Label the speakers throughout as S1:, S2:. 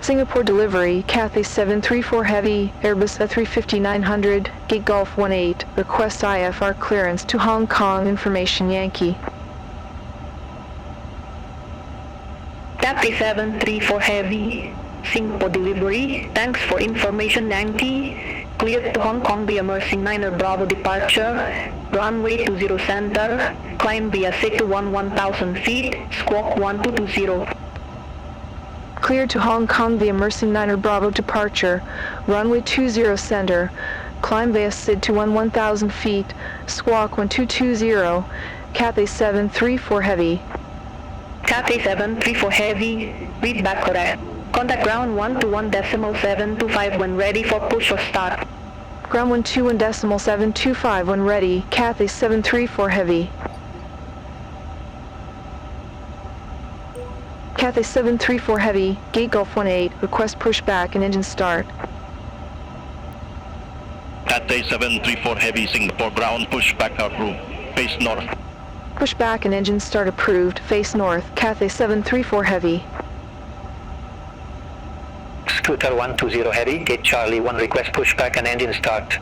S1: Singapore delivery, Cathay 734 Heavy, Airbus A350-900, Gate Golf 18, request IFR clearance to Hong Kong, information Yankee.
S2: Cathay 734 Heavy, Singapore delivery, thanks for information Yankee, cleared to Hong Kong via MSI Bravo departure, runway 20 center, climb via to 1000 feet, squawk 1220.
S1: Cleared to Hong Kong via MSI Bravo departure, runway 20 center, climb via SID to 1000 feet, squawk 1220, Cathay 734 Heavy.
S2: Cathay 734 Heavy, read back correct. Contact ground 121.725 when ready for push or start.
S1: Ground 121.725 when ready, Cathay 734 Heavy. Cathay 734 Heavy, Gate Golf 18, request pushback and engine start.
S3: Cathay 734 Heavy, Singapore ground, pushback approved, face north.
S1: Pushback and engine start approved, face north, Cathay 734 Heavy.
S4: Scooter 120 Heavy, Gate Charlie 1, request pushback and engine start.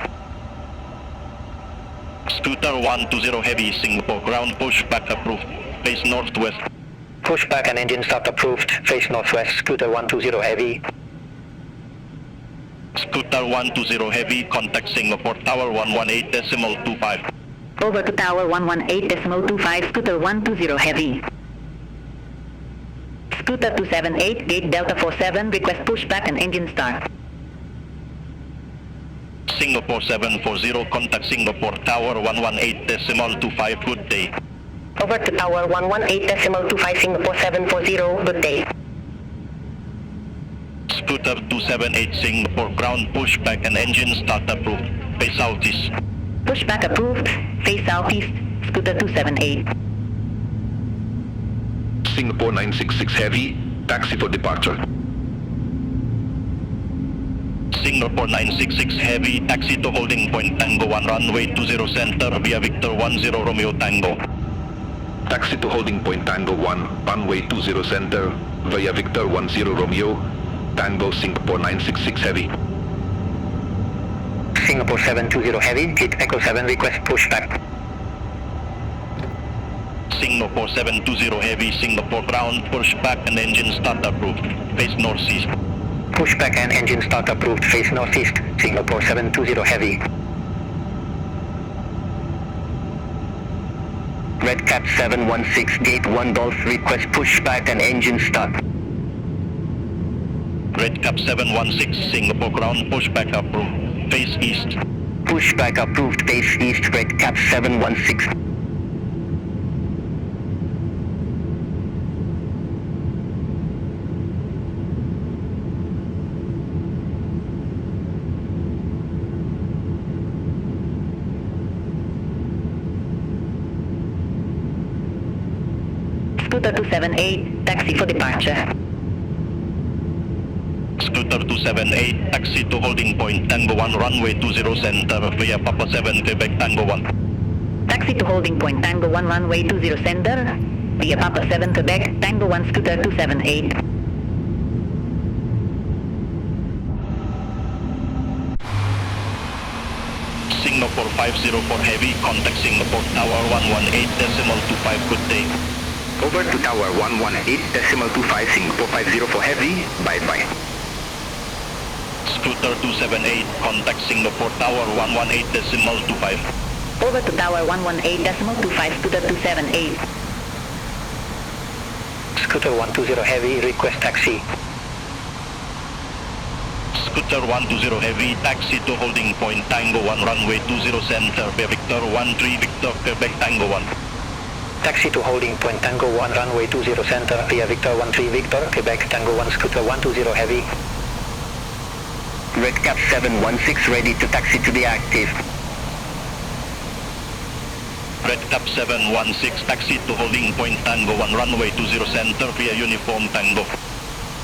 S3: Scooter 120 Heavy, Singapore ground, pushback approved, face northwest.
S4: Pushback and engine start approved, face northwest, Scooter 120 Heavy.
S3: Scooter 120 Heavy, contact Singapore Tower 118.25.
S2: Over to Tower 118.25, Scooter 120 Heavy. Scooter 278, Gate Delta 47, request pushback and engine start.
S3: Singapore 740, contact Singapore Tower 118.25, good day.
S2: Over to Tower 118.25, Singapore 740, good day.
S3: Scooter 278, Singapore ground, pushback and engine start approved, face southeast.
S2: Pushback approved, face southeast, Scooter 278.
S5: Singapore 966 Heavy, taxi for departure.
S3: Singapore 966 Heavy, taxi to holding point Tango 1, runway 20 center via Victor 10 Romeo Tango.
S5: Taxi to holding point Tango 1, runway 20 center via Victor 10 Romeo Tango, Singapore 966 Heavy.
S4: Singapore 720 Heavy, Gate Echo 7, request pushback.
S3: Singapore 720 Heavy, Singapore ground, pushback and engine start approved, face northeast.
S4: Pushback and engine start approved, face northeast, Singapore 720 Heavy. Red Cap 716, Gate 1 Golf, request pushback and engine start.
S3: Red Cap 716, Singapore ground, pushback approved, face east.
S4: Pushback approved, face east, Red Cap 716.
S2: Scooter 278, taxi for departure.
S3: Scooter 278, taxi to holding point Tango 1, runway 20 center via Papa 7 Quebec Tango 1.
S2: Taxi to holding point Tango 1, runway 20 center via Papa 7 Quebec Tango 1, Scooter 278.
S3: Singapore 504 Heavy, contact Singapore Tower 118.25, good day.
S4: Over to Tower 118.25, Singapore 504 Heavy, bye-bye.
S3: Scooter 278, contact Singapore Tower 118.25.
S2: Over to Tower 118.25, Scooter 278.
S4: Scooter 120 Heavy, request taxi.
S3: Scooter 120 Heavy, taxi to holding point Tango 1, runway 20 center via Victor 13 Victor Quebec Tango 1.
S4: Taxi to holding point Tango 1, runway 20 center via Victor 13 Victor Quebec Tango 1, Scooter 120 Heavy. Red Cap 716, ready to taxi to be active.
S3: Red Cap 716, taxi to holding point Tango 1, runway 20 center via Uniform Tango.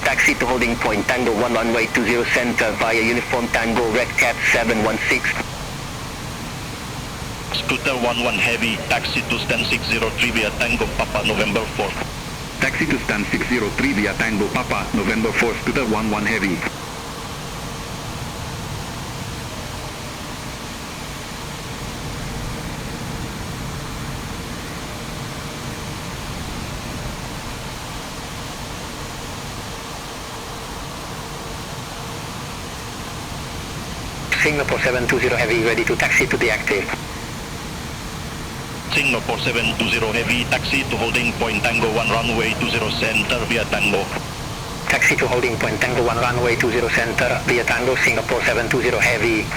S4: Taxi to holding point Tango 1, runway 20 center via Uniform Tango, Red Cap 716.
S3: Scooter 11 Heavy, taxi to stand 603 via Tango Papa November 4.
S5: Taxi to stand 603 via Tango Papa, November 4 Scooter 11 Heavy.
S4: Singapore 720 Heavy ready to taxi to the active.
S3: Singapore 720 Heavy, taxi to holding point Tango 1 runway 20 center via Tango.
S4: Taxi to holding point Tango 1 runway 20 center via Tango, Singapore 720 Heavy.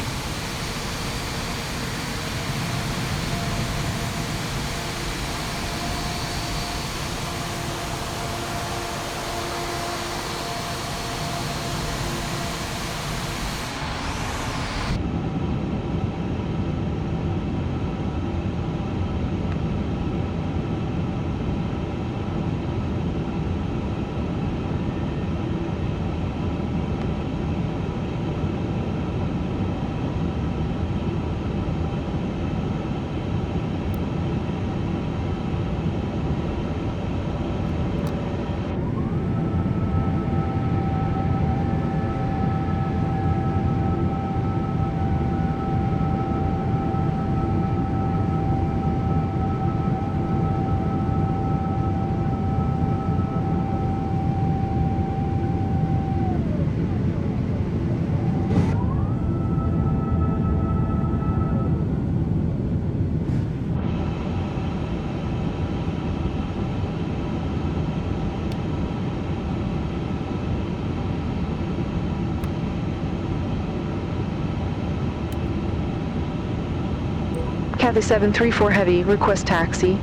S1: Cathay 734 Heavy, request taxi.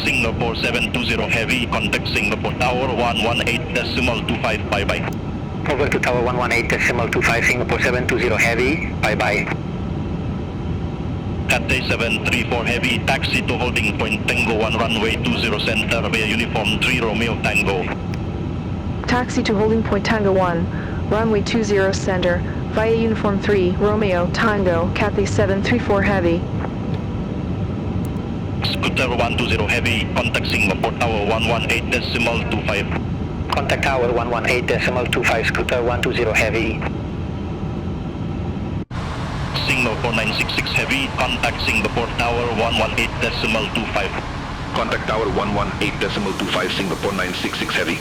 S3: Singapore 720 Heavy, contact Singapore Tower 118.25, bye-bye.
S4: Over to Tower 118.25, Singapore 720 Heavy, bye-bye.
S3: Cathay 734 Heavy, taxi to holding point Tango 1 runway 20 center via Uniform 3 Romeo Tango.
S1: Taxi to holding point Tango 1, runway 20 center, via Uniform 3, Romeo, Tango, Cathay 734 Heavy.
S3: Scooter 120 Heavy, contact Singapore Tower 118.25.
S4: Contact Tower 118.25, Scooter 120 Heavy.
S3: Singapore 966 Heavy, contact Singapore Tower 118.25.
S5: Contact Tower 118.25, Singapore 966 Heavy.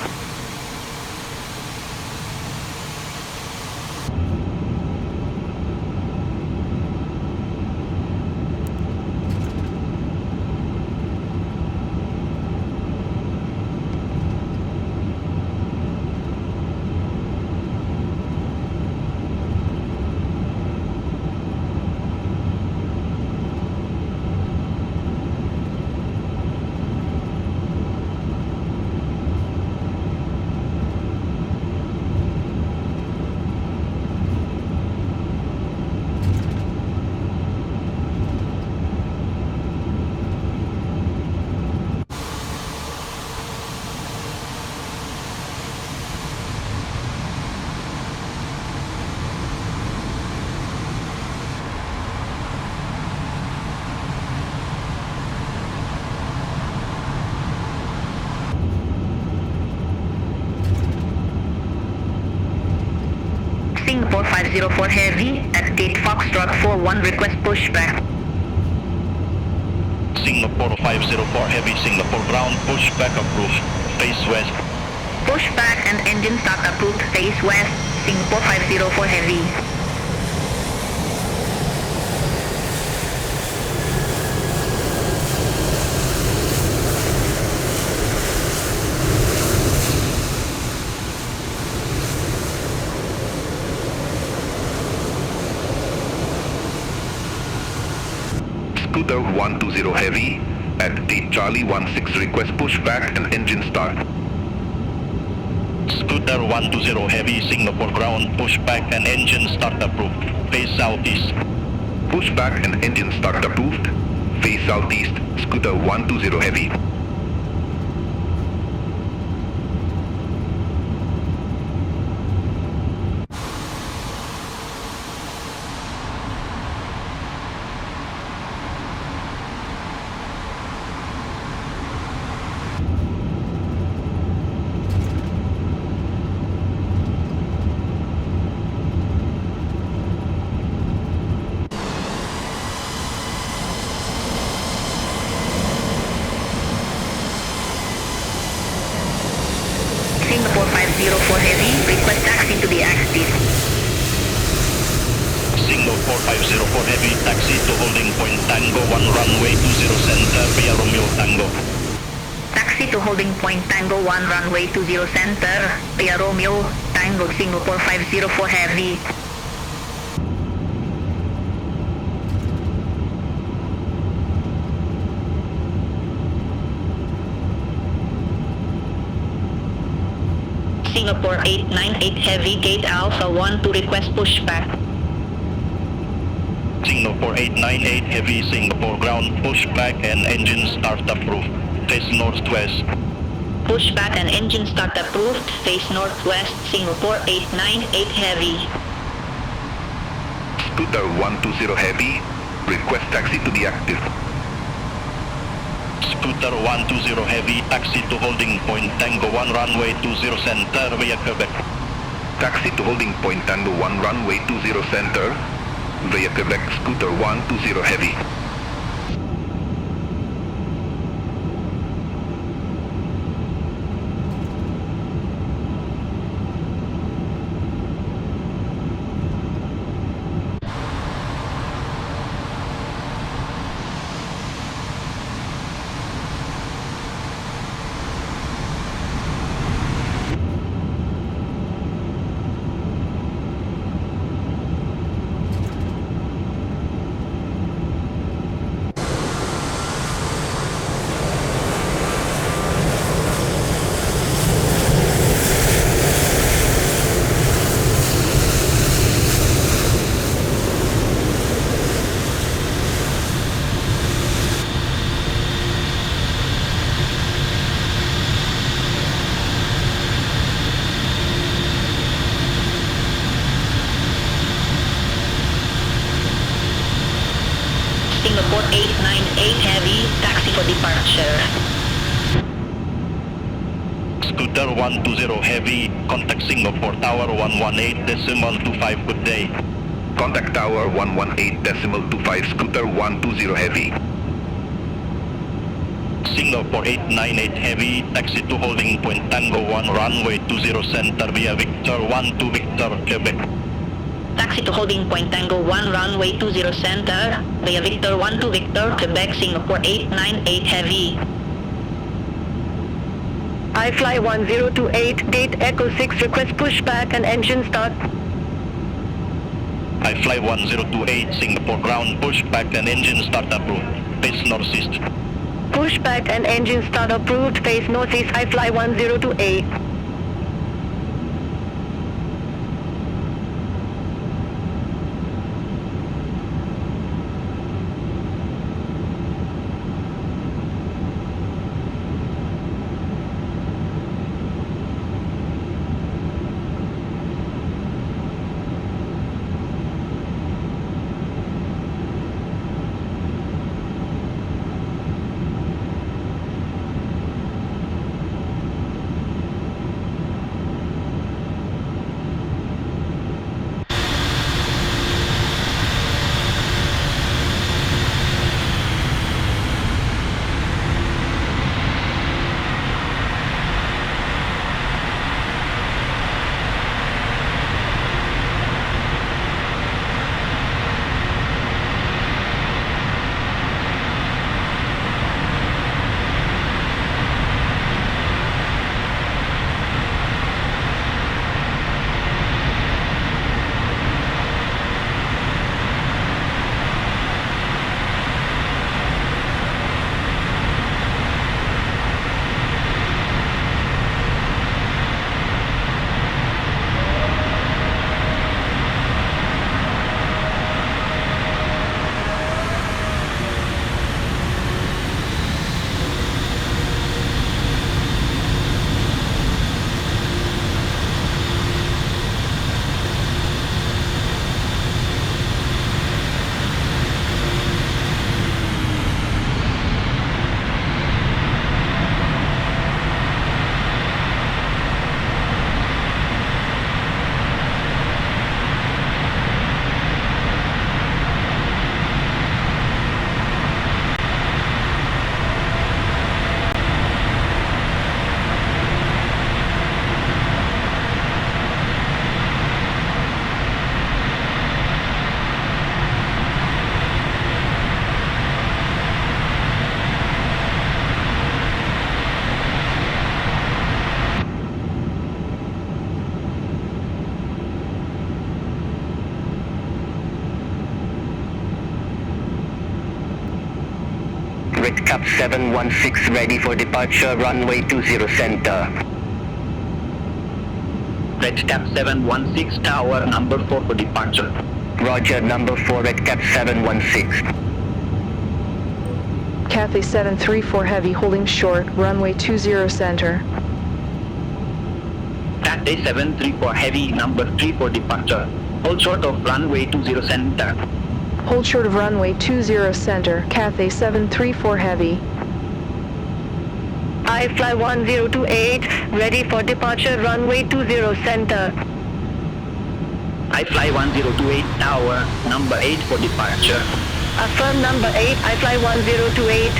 S2: Singapore 504 Heavy, at gate Foxtrot 41, request pushback.
S3: Singapore 504 Heavy, Singapore ground, pushback approved, face west.
S2: Pushback and engine start approved, face west, Singapore 504 Heavy.
S5: Scooter 120 Heavy, at gate Charlie 16, request pushback and engine start.
S3: Scooter 120 Heavy, Singapore ground, pushback and engine start approved, face southeast.
S5: Pushback and engine start approved, face southeast, Scooter 120 Heavy.
S2: 4504 Heavy, request taxi to the active.
S3: Signal 4504 Heavy, taxi to holding point Tango 1 runway 20 center via Romeo Tango.
S2: Taxi to holding point Tango 1 runway 20 center via Romeo Tango Singapore 504 Heavy. Singapore 898 Heavy, gate Alpha 1 to request pushback.
S3: Singapore 898 Heavy, Singapore ground, pushback and engine start approved. Face northwest.
S2: Pushback and engine start approved, face northwest, Singapore 898 Heavy.
S5: Scooter 120 Heavy, request taxi to the active.
S3: Scooter 120 Heavy, taxi to holding point Tango 1 runway 20 center via Quebec.
S5: Taxi to holding point Tango 1 runway 20 center via Quebec, Scooter 120 Heavy.
S2: Singapore 898 Heavy, taxi for departure.
S3: Scooter 120 Heavy, contact Singapore Tower 118.25, good day.
S5: Contact Tower 118.25, Scooter 120 Heavy.
S3: Singapore 898 Heavy, taxi to holding point Tango 1 runway 20 center via Victor 12 Victor, Quebec.
S2: Taxi to holding point Tango 1 runway 20 center via Victor 12 Victor, Quebec, Singapore 898 Heavy.
S6: iFly 1028, gate Echo 6, request pushback and engine start.
S3: iFly 1028, Singapore ground, pushback and engine start approved. Face northeast.
S6: Pushback and engine start approved, face northeast, iFly 1028.
S4: Cap 716 ready for departure, runway 20 center.
S3: Red Cap 716 tower number 4 for departure.
S4: Roger, number 4 Red Cap 716.
S1: Cathay 734 Heavy holding short, runway 20 center.
S3: Cathay 734 Heavy number 3 for departure. Hold short of runway 20 center.
S1: Hold short of runway 20 center, Cathay 734 Heavy.
S6: I fly 1028, ready for departure, runway 20 center.
S3: I fly 1028 tower number 8 for departure.
S6: Affirm number 8, I fly 1028.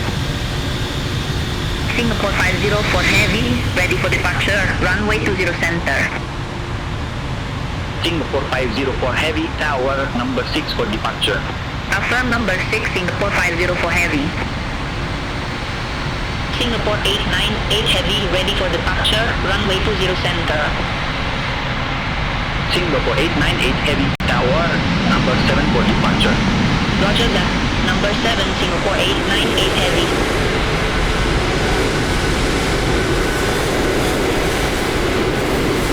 S2: Singapore 504 Heavy, ready for departure, runway 20 center.
S3: Singapore 504 Heavy tower number 6 for departure.
S2: Affirm number 6, Singapore 504 Heavy. Singapore 898 Heavy, ready for departure, runway 20 center.
S3: Singapore 898 Heavy tower number 7 for departure.
S2: Roger that. Number 7, Singapore 898 Heavy.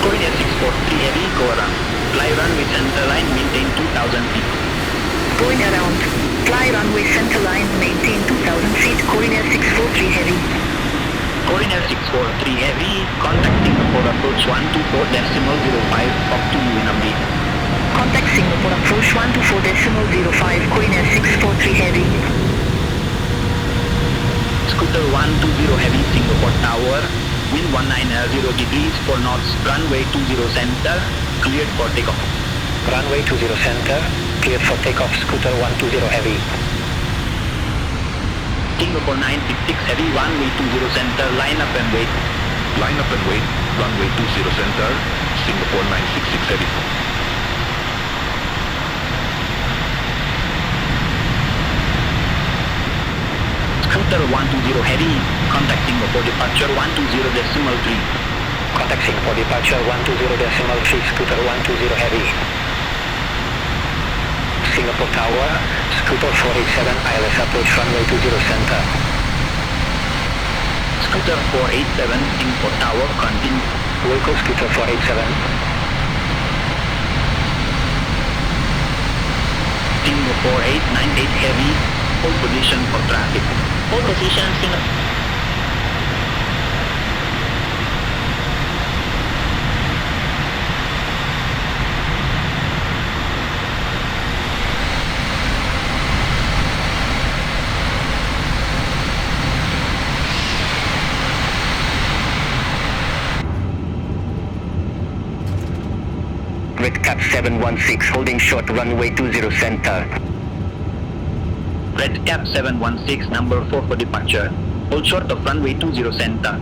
S3: Korea 643 Heavy, go around. Fly runway center line, maintain 2000 feet.
S2: Going around. Fly runway center line, maintain 2000 feet, Korea 643 Heavy.
S3: Korea 643 Heavy, contacting for approach 124.05 up to Winambi.
S2: Contact Singapore approach 124.05, Korea 643 Heavy.
S3: Scooter 120 Heavy, Singapore Tower, wind 190 degrees 4 knots, runway 20 center, cleared for takeoff.
S4: Runway 20 center, cleared for takeoff, Scooter 120 Heavy.
S3: Singapore 966 Heavy, runway 20 center, line up and wait.
S5: Line up and wait, runway 20 center, Singapore 966 Heavy.
S3: Scooter 120 Heavy, contact Singapore departure 120.3.
S4: Contact Singapore departure 120.3, Scooter 120 Heavy. Singapore Tower, Scooter 487, ILS approach runway 20 center.
S3: Scooter 487, Singapore Tower, continue.
S4: Vehicle Scooter 487.
S3: Singapore 898 Heavy, hold position for traffic.
S2: Hold position, Singapore.
S4: Red Cap 716, holding short runway 20 center.
S3: Red Cap 716, number 4 for departure. Hold short of runway 20 center.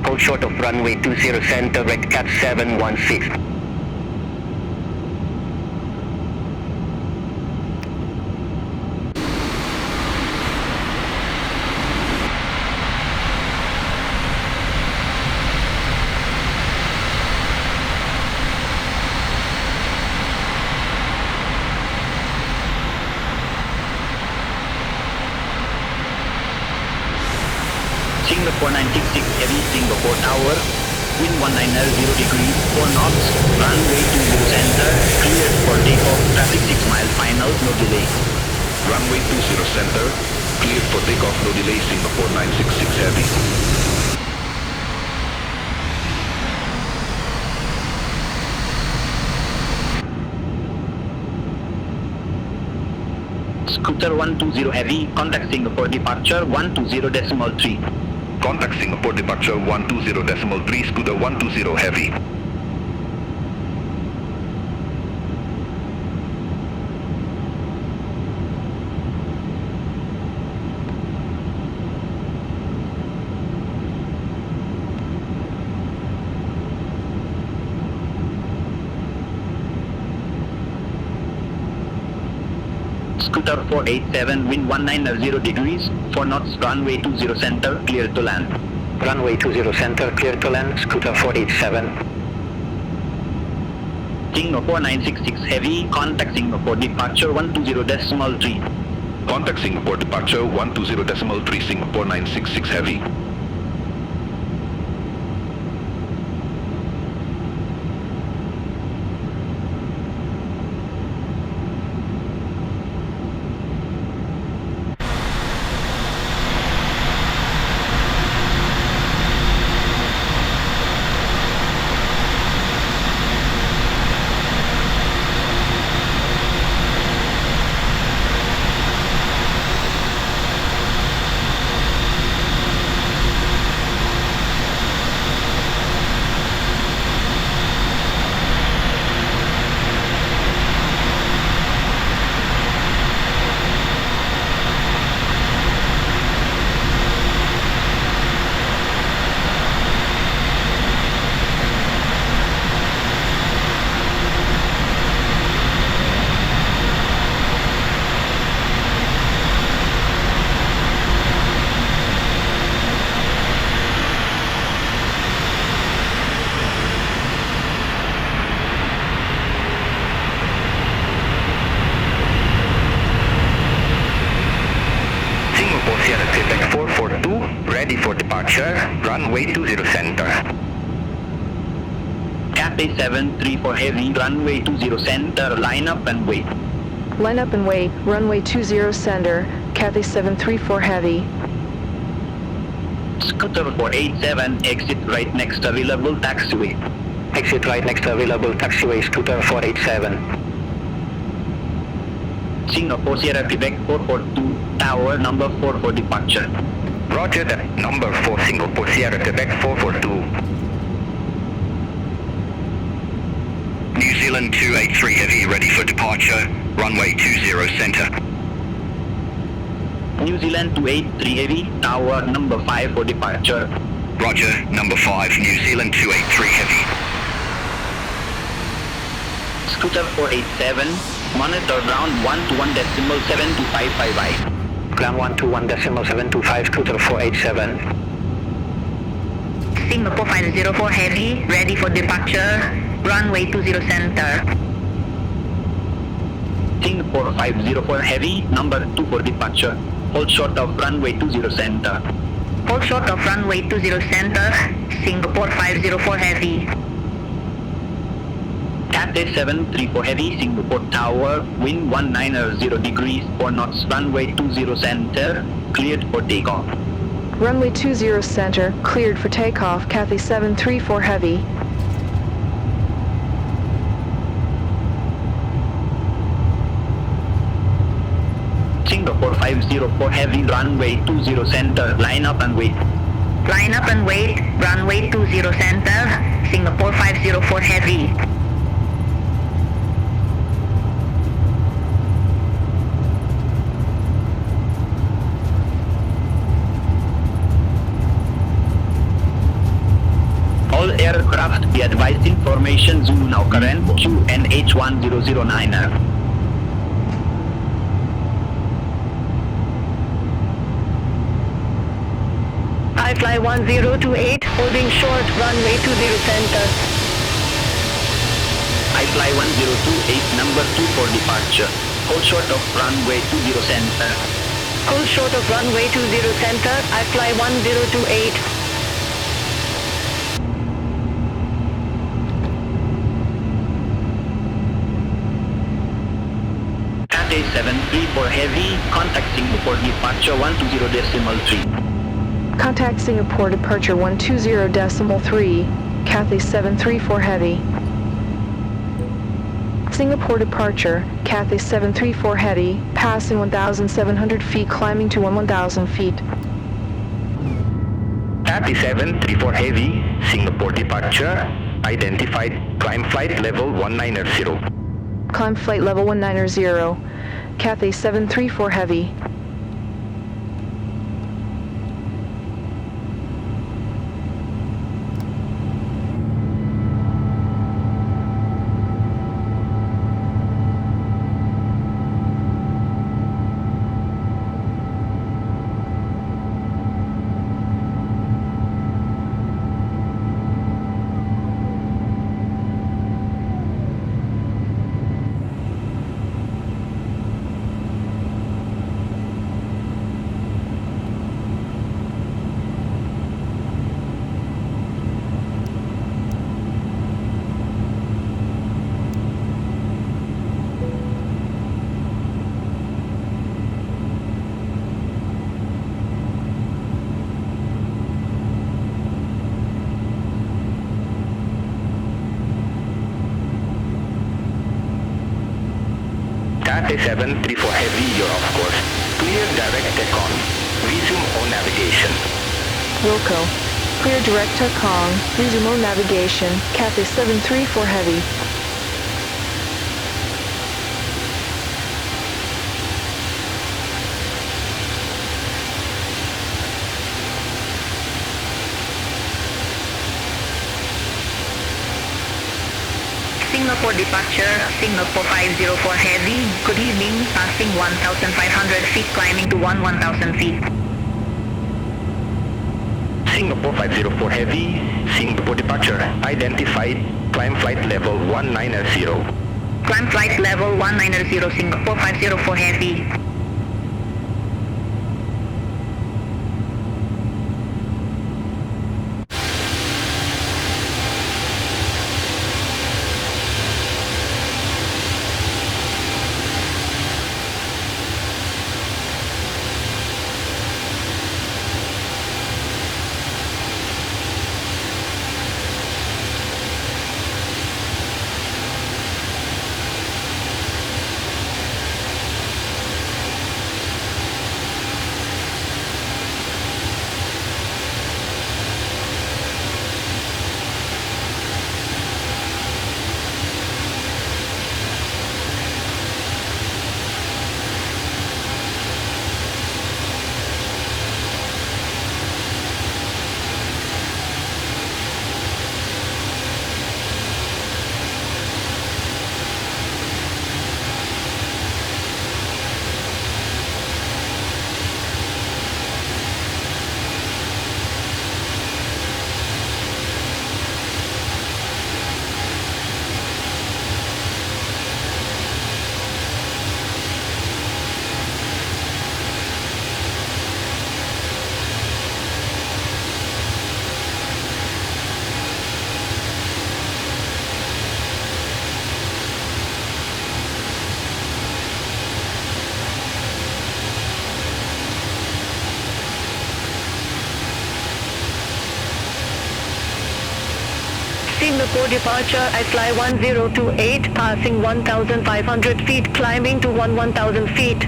S4: Hold short of runway 20 center, Red Cap 716.
S3: Singapore 966 Heavy, Singapore Tower, wind 190 degrees 4 knots, runway 20 center, cleared for takeoff, traffic 6 miles final, no delay.
S5: Runway 20 center, cleared for takeoff, no delay, Singapore 966 Heavy.
S3: Scooter 120 Heavy, contact Singapore departure 120.3.
S5: Contact Singapore departure 120.3, Scooter 120 Heavy.
S3: Scooter 487, wind 190 degrees 4 knots, runway 20 center, clear to land.
S4: Runway 20 center, clear to land, Scooter 487.
S3: Singapore 966 Heavy, contact Singapore departure 120.3.
S5: Contact Singapore departure 120.3 Singapore 966 Heavy.
S3: Ready for departure, runway 20 center. Cathay 734 Heavy, runway 20 center, line up and wait.
S1: Line up and wait, runway 20 center, Cathay 734 Heavy.
S3: Scooter 487, exit right next available taxiway.
S4: Exit right next available taxiway, Scooter 487.
S3: Singapore Sierra Quebec 442, tower number 4 for departure.
S4: Roger that, number 4 Singapore Sierra Quebec 442.
S3: New Zealand 283 Heavy, ready for departure, runway 20 center. New Zealand 283 Heavy, tower number 5 for departure. Roger, number 5, New Zealand 283 Heavy. Scooter 487, monitor ground 121.72555.
S4: Ground 121.725, Scooter 487.
S2: Singapore 504 Heavy, ready for departure, runway 20 center.
S3: Singapore 504 Heavy, number 2 for departure. Hold short of runway 20 center.
S2: Hold short of runway 20 center, Singapore 504 Heavy.
S3: Cathay 734 Heavy, Singapore Tower, wind 190 degrees, 4 knots, runway 20 center, cleared for takeoff.
S1: Runway 20 center, cleared for takeoff, Cathay 734 Heavy.
S3: Singapore 504 Heavy, runway 20 center, line up and wait.
S2: Line up and wait, runway 20 center, Singapore 504 Heavy.
S3: All aircraft be advised information Zulu now current QNH1009.
S6: I fly 1028, holding short, runway 20 center.
S3: I fly 1028, number 2 for departure. Hold short of runway 20 center.
S6: Hold short of runway 20 center, I fly 1028.
S3: Cathay 734 Heavy, contact Singapore departure 120.3.
S1: Contact Singapore departure 120.3, Cathay 734 Heavy. Singapore departure, Cathay 734 Heavy, passing 1,700 feet, climbing to 1,000 feet.
S3: Cathay 734 Heavy, Singapore departure, identified, climb flight level 190.
S1: Climb flight level 190, Cathay 734 Heavy.
S3: Cathay 734 Heavy, you're off course. Clear direct take-on. Resume on navigation.
S1: Wilco. Clear direct Tekong. Resume on navigation. Cathay 734 Heavy.
S2: Singapore departure, Singapore 504 Heavy. Good evening, passing 1,500 feet, climbing to 1,000 feet.
S3: Singapore 504 Heavy, Singapore departure, identified, climb flight level 190.
S2: Climb flight level 190, Singapore 504 Heavy. Singapore departure, I fly 1028, passing 1,500 feet, climbing to 1,000 feet.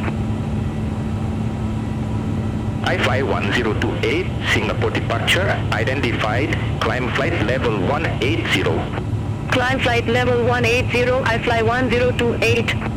S3: I fly 1028, Singapore departure, identified, climb flight level 180.
S2: Climb flight level 180, I fly 1028.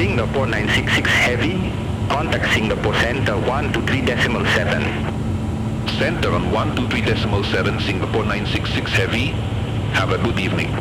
S3: Singapore 966 Heavy, contact Singapore Center 123.7.
S5: Center on 123.7, Singapore 966 Heavy. Have a good evening.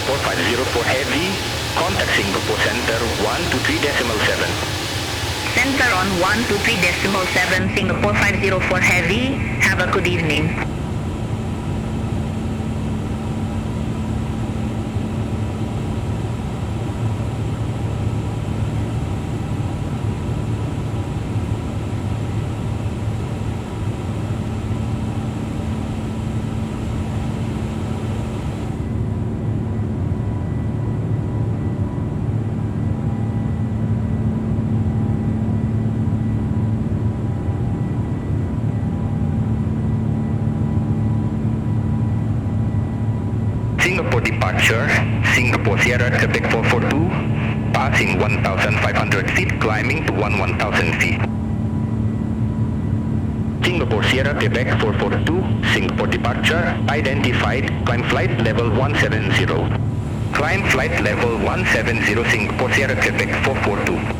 S3: Singapore 504 Heavy, contact Singapore Center 123.7.
S2: Center on 123.7, Singapore 504 Heavy. Have a good evening.
S3: Singapore departure, Singapore Sierra Quebec 442, passing 1,500 feet, climbing to 11,000 feet. Singapore Sierra Quebec 442, Singapore departure, identified, climb flight level 170. Climb flight level 170, Singapore Sierra Quebec 442.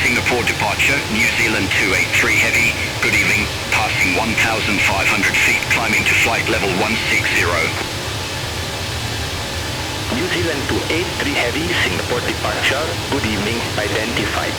S7: Singapore departure, New Zealand 283 Heavy, good evening, passing 1,500 feet, climbing to flight level 160.
S3: New Zealand 283 Heavy, Singapore departure, good evening, identified.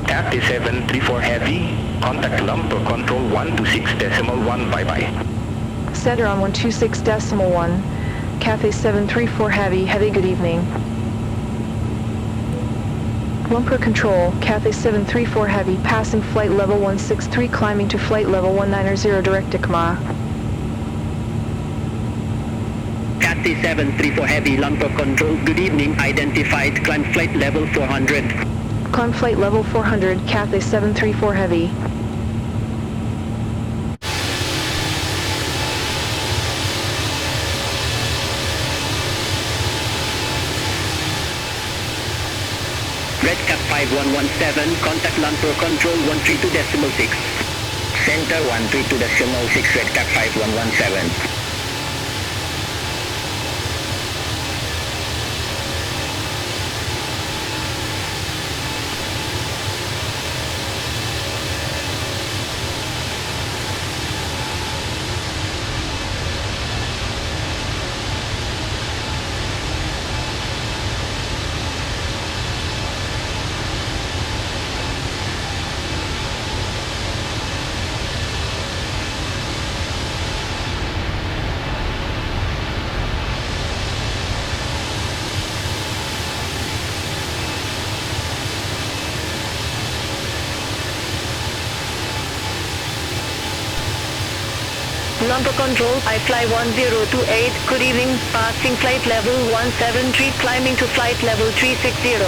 S3: Cathay 734 Heavy, contact lump or control 126.1, bye-bye.
S1: Center on 126.1, Cathay 734 Heavy, good evening. Lumper control, Cathay 734 Heavy, passing flight level 163, climbing to flight level 190, direct ICMA.
S2: Cathay 734 Heavy, lumper control, good evening, identified, climb flight level 400.
S1: Climb flight level 400, Cathay 734 Heavy.
S2: Redcap 5117, contact Lumper control 132.6.
S3: Center 132.6, Redcap 5117.
S6: Number control, I fly 1028, good evening, passing flight level 173, climbing to flight level 360.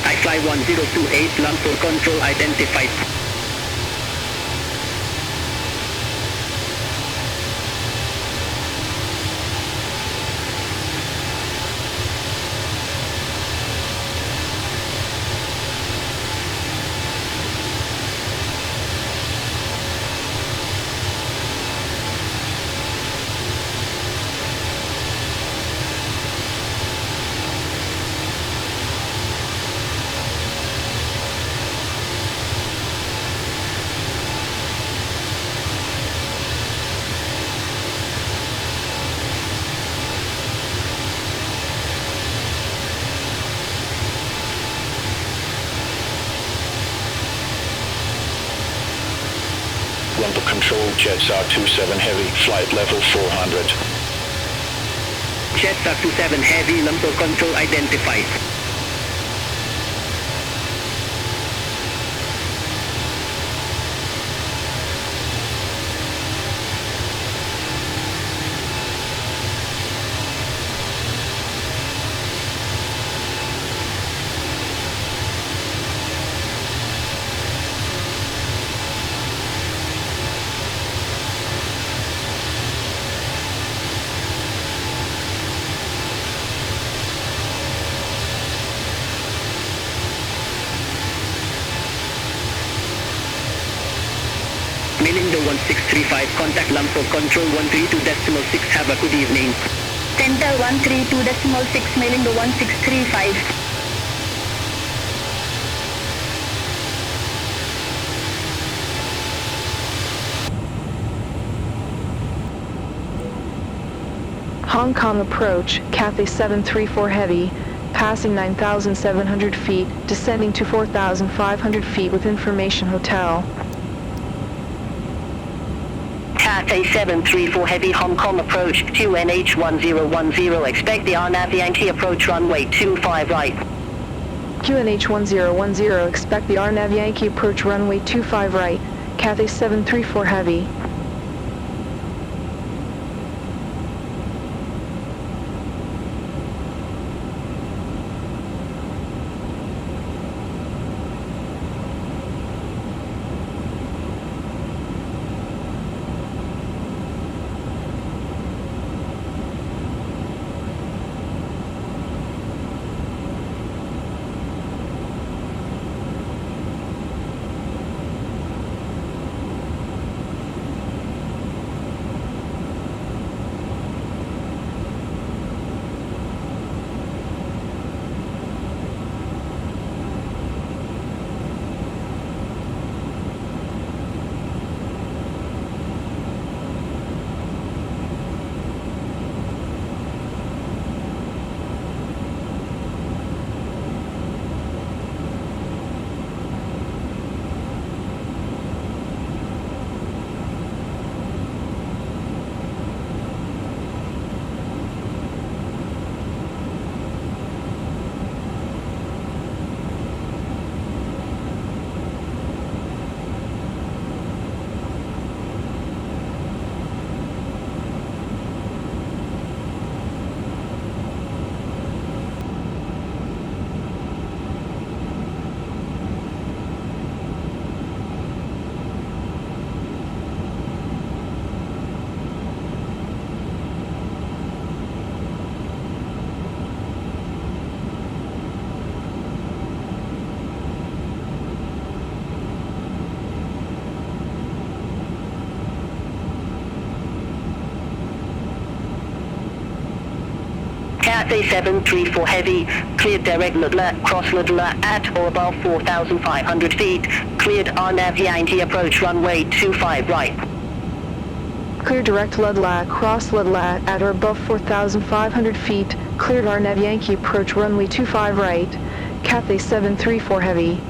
S2: I fly 1028, Lumper control identified.
S4: control, jets R27 heavy, flight level 400.
S2: Jets R27 heavy, lump control identified. Mailing the 1635, contact Lumpur Control 132.6, have a good evening.
S6: Center 132.6, mailing the 1635.
S1: Hong Kong approach, Cathay 734 Heavy, passing 9,700 feet, descending to 4,500 feet with information hotel.
S6: Cathay 734 Heavy, Hong Kong approach, QNH 1010, expect the RNAV Yankee approach runway 25 right.
S1: QNH 1010, expect the RNAV Yankee approach runway 25 right, Cathay 734 Heavy.
S6: Cathay 734 Heavy, cleared direct Ludla, cross Ludla at or above 4,500 feet, cleared RNAV Yankee approach runway 25 right.
S1: Clear direct Ludla, cross Ludla at or above 4,500 feet, cleared RNAV Yankee approach runway 25 right, Cathay 734 Heavy.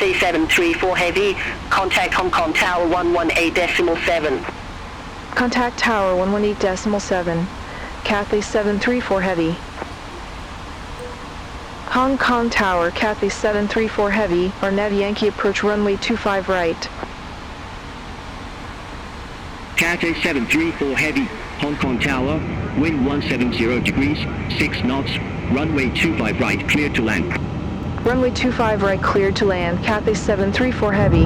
S6: Cathay 734 Heavy, contact Hong Kong Tower 118.7.
S1: Contact Tower 118.7. Cathay 734 Heavy. Hong Kong Tower, Cathay 734 Heavy, or Nav Yankee approach runway 25 right.
S8: Cathay 734 Heavy, Hong Kong Tower, wind 170 degrees, 6 knots, runway 25 right, clear to land.
S1: Runway 25 right, cleared to land, Cathay 734 Heavy.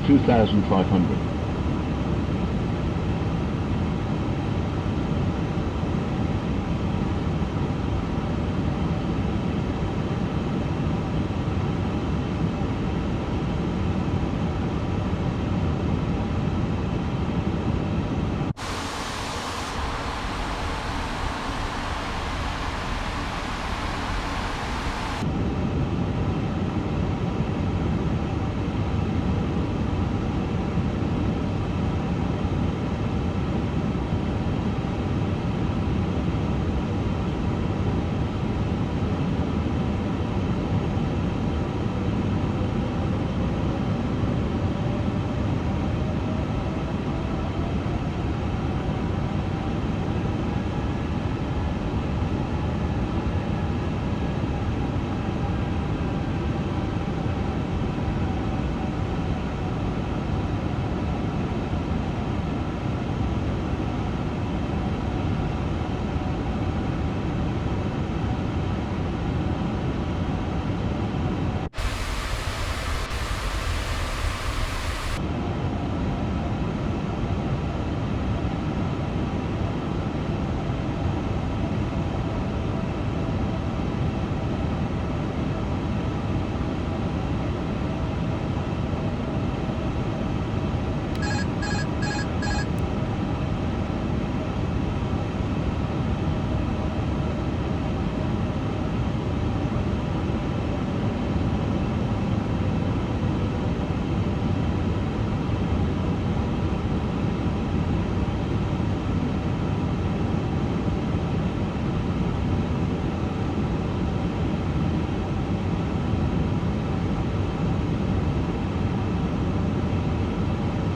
S9: $2,500.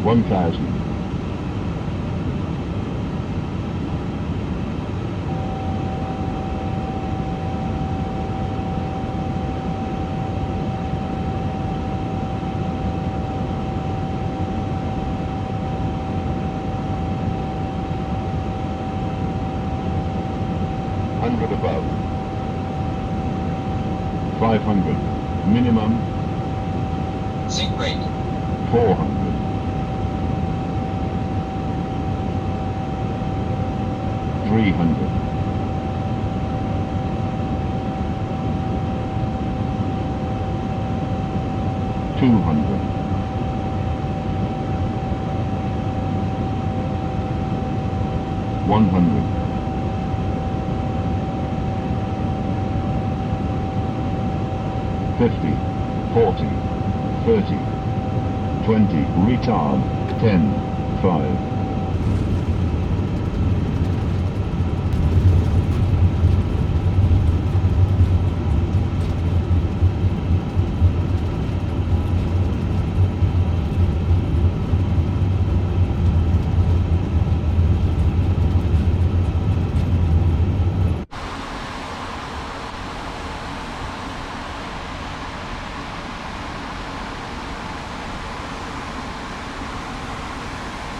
S9: $1,000. $100 above. 500. Minimum.
S10: Seat rate.
S9: 400. 300. 200. 100. 50, 40, 30, 20, retard, 10, 5.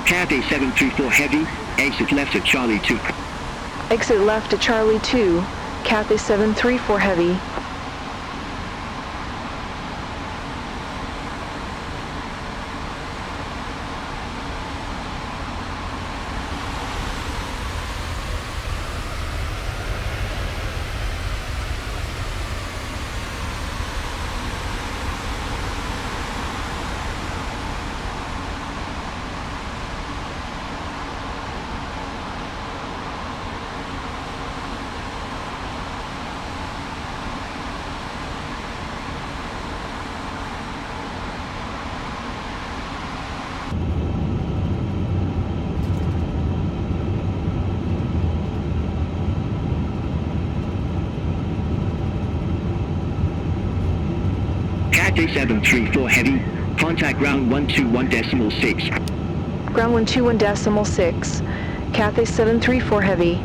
S8: Cathay 734 Heavy, exit left at Charlie 2.
S1: Exit left at Charlie 2, Cathay 734 Heavy.
S8: Cathay 734 Heavy, contact ground 121.6.
S1: Ground 121.6. Cathay 734 Heavy.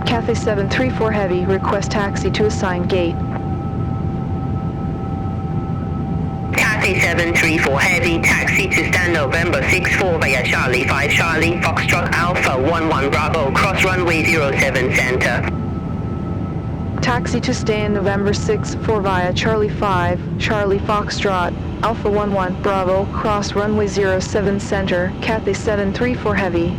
S1: Cathay 734 Heavy, request taxi to assigned gate.
S6: Cathay 734 Heavy, taxi to stand November 64 via Charlie 5 Charlie, Foxtrot Alpha 11 Bravo, cross runway 07 center.
S1: Taxi to stand November 6 4 via Charlie 5, Charlie Foxtrot, Alpha 11 Bravo, cross runway 07 center, Cathay 734 Heavy.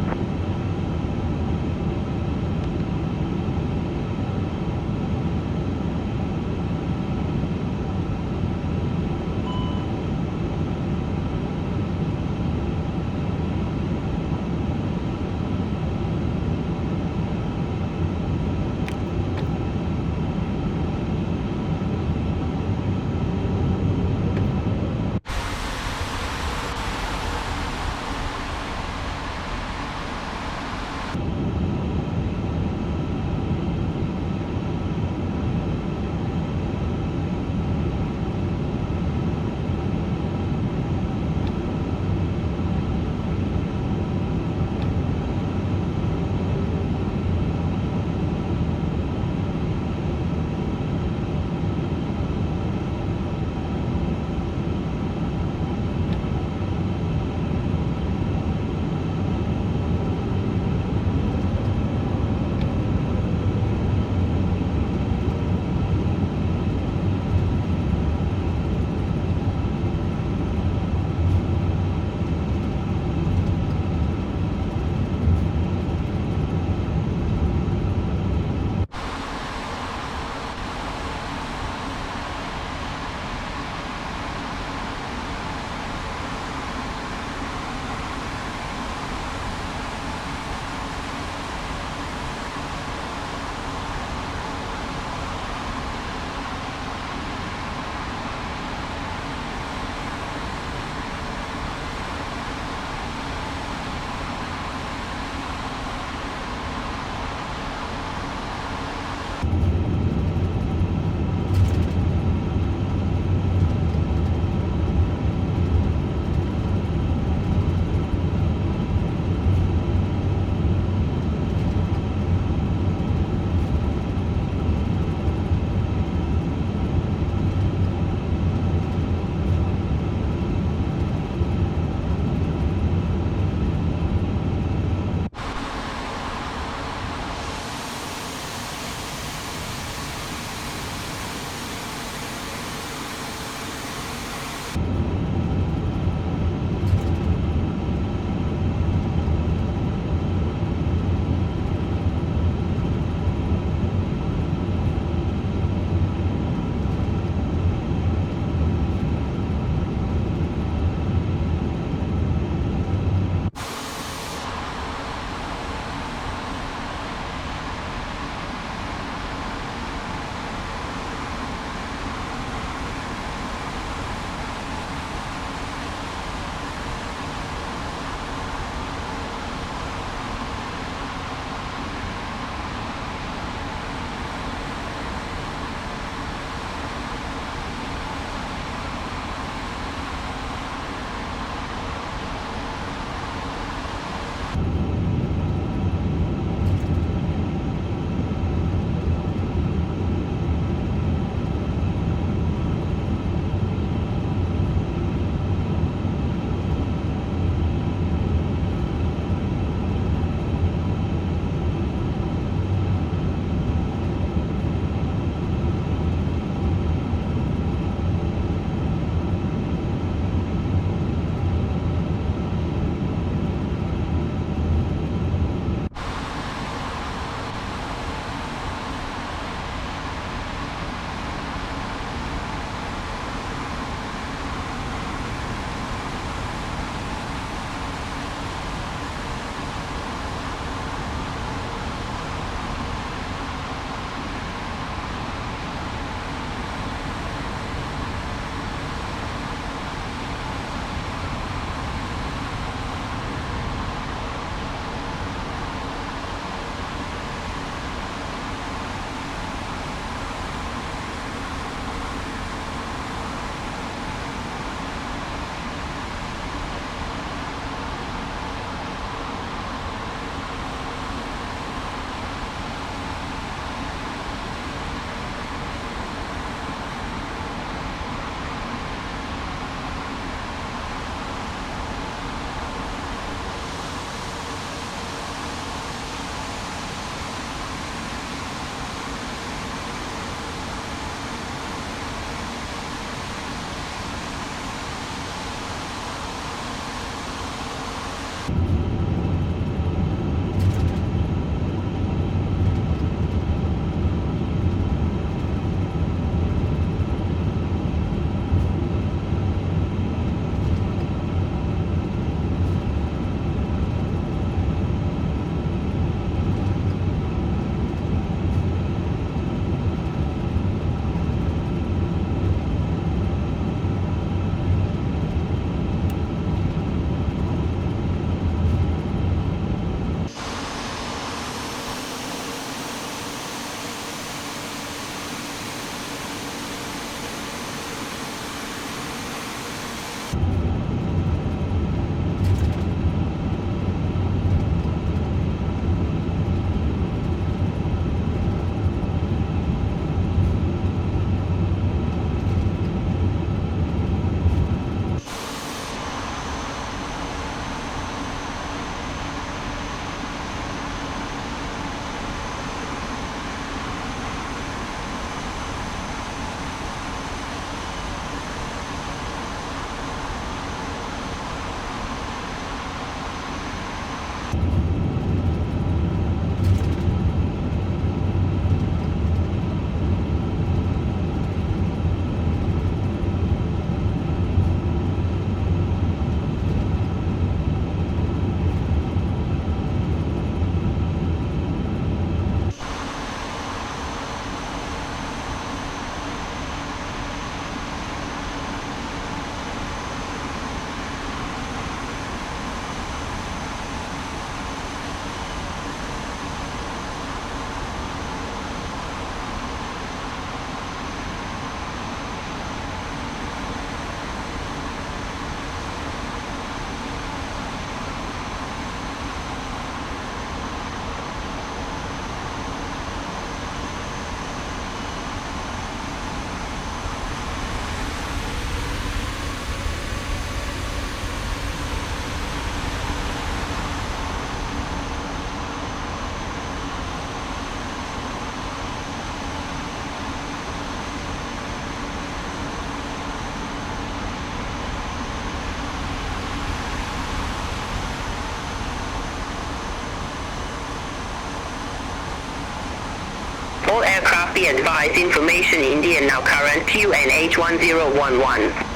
S6: Copy advised information India now current QNH 1011.